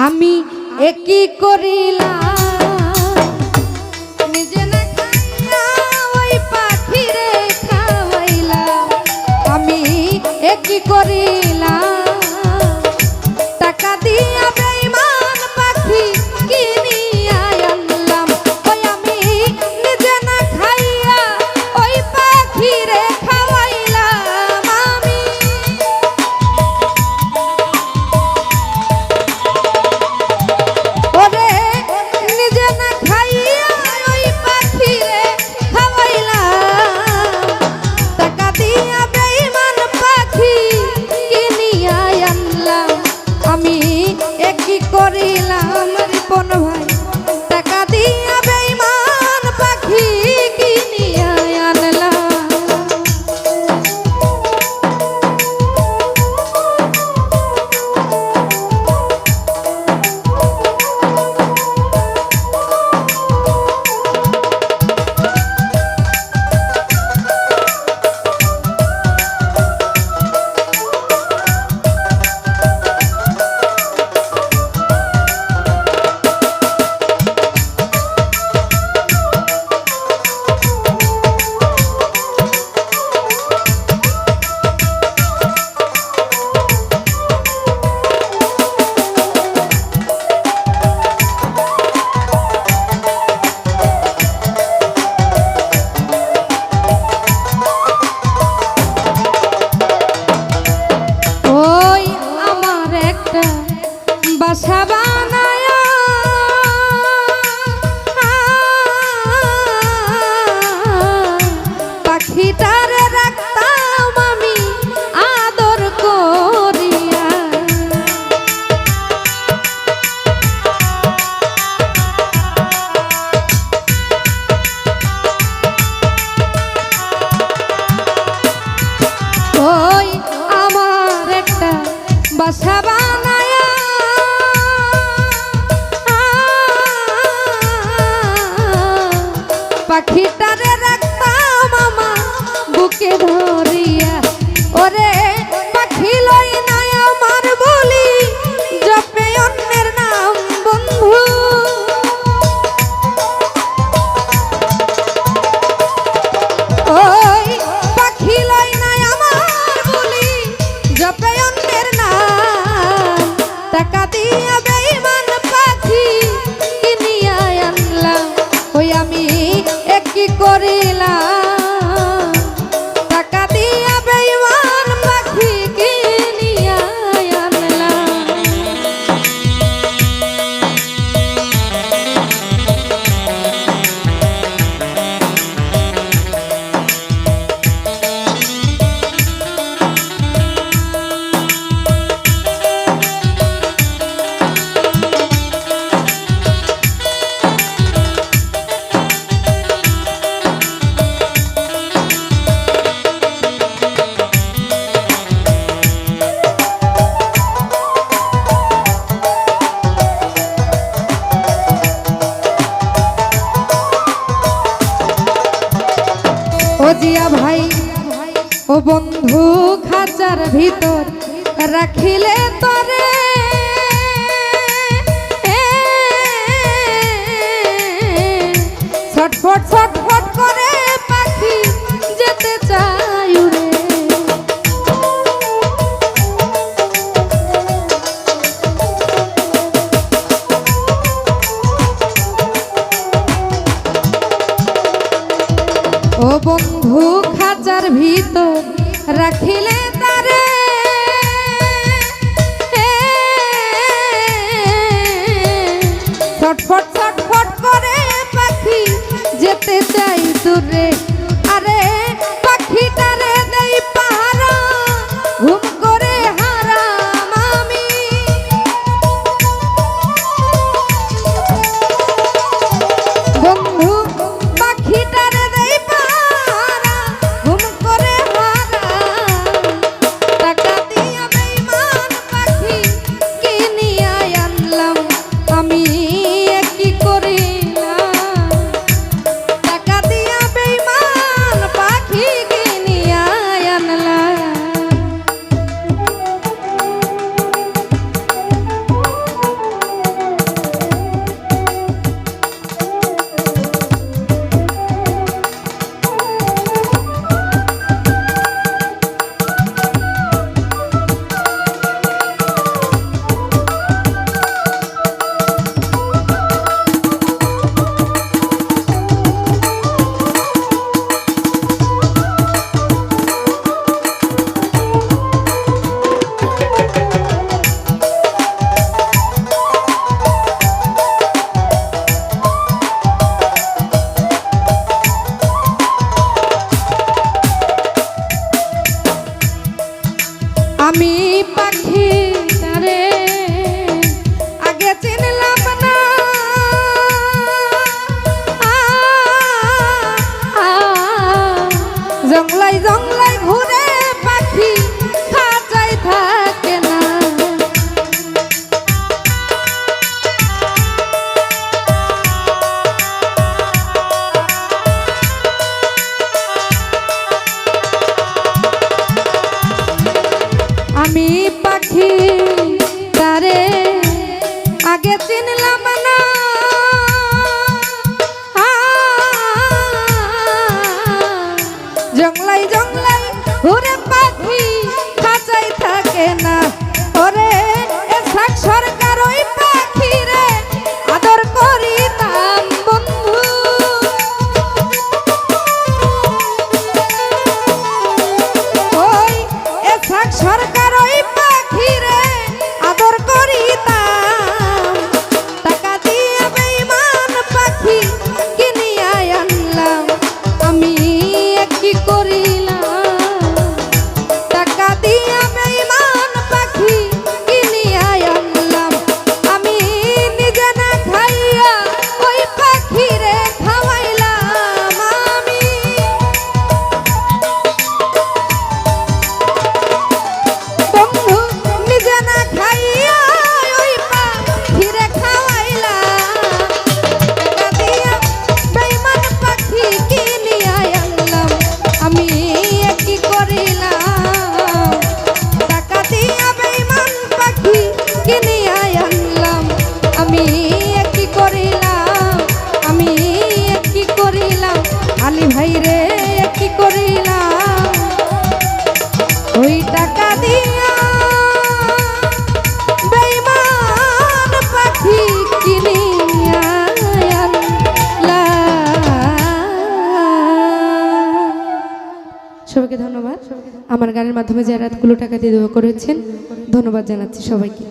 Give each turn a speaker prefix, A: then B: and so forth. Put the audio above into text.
A: আমি একই করিলাম নিজে না খাইয়া ওই পাখিরে খাওয়াইলাম। আমি একই করিলাম টাকা দিয়া বেঈমান পাখি কিনিয়া আনলাম। ওই আমি নিজে না খাইয়া ওই পাখিরে খাওয়াইলাম। আমি ওরে নিজে না খাইয়া ওই পাখিরে খাওয়াইলাম। টাকা দিয়া বেঈমান পাখি কিনিয়া আনলাম। আমি একই করিলাম রিপন ভাই টাকা দিয়া বেঈমান পাখি কিনিয়া আনলাম। বাসা বানায়া পাখিটারে রাখতাম আমি আদর করিয়া। ওই আমার একটা বাসা বানায়া পাখিটারে রাখতাম আমার বুকে ধরিয়া। ওরে পাখি লই নাই আমার বলি জপে অন্যের নাম বন্ধু। ওই পাখি লই নাই আমার বলি জপে অন্যের নাম। টাকা দিয়া বেঈমান পাখি কিনিয়া আনলাম। ওই আমি একই করিলাম টাকা দিয়া বেঈমান পাখি কিনিয়া আনলাম। ও জিয়া ভাই ও বন্ধু খাঁচার ভিতর রাখিলে তরে ছটফট ছটফট করে পাখি যেতে চাই উড়ে। ও বন্ধু খাঁচার ভিতর রাখিলে তারে ছটফট ছটফট করে পাখি যেতে আমি পাখি তারে আগে চিনলাম না, জংলায় জংলায় ঘুরে পাখি খাঁচায় থাকে না। আমি পাখি তারে আগে চিনলাম না, জংলাই জংলাই ঘুরে পাখি খাঁচায় থাকে না। ওরে এসাক সরকার ওই পাখি রে আদর করিতাম বন্ধু, ওই এসাক সরকার ওই পাখি রে আদর করিতাম। টাকা দিয়ে বেঈমান পাখি কিনিয়া আনলাম, আমি কি করিলাম? টাকা দিয়া বেঈমান পাখি কিনিয়া আনলাম, আমি নিজে না খাইয়া ওই পাখি রে খাওয়াইলাম। আমি বন্ধু নিজে না খাইয়া ওই পাখি রে খাওয়াইলাম, টাকা দিয়া বেঈমান পাখি কিনিয়া আনলাম, আমি কি করিলাম? টাকা দিয়া বেঈমান পাখি কিনিয়া আনলাম, আমি কি করিলাম? আমি কি করিলাম? আলী ভাই রে কি করিলাম? ওই টাকা দিয়া বেঈমান পাখি কিনিয়া আনলাম। সবাইকে ধন্যবাদ। আমার গানের মাধ্যমে যারা এতগুলো টাকা দিয়ে দেওয়া করেছেন, ধন্যবাদ জানাচ্ছি সবাইকে।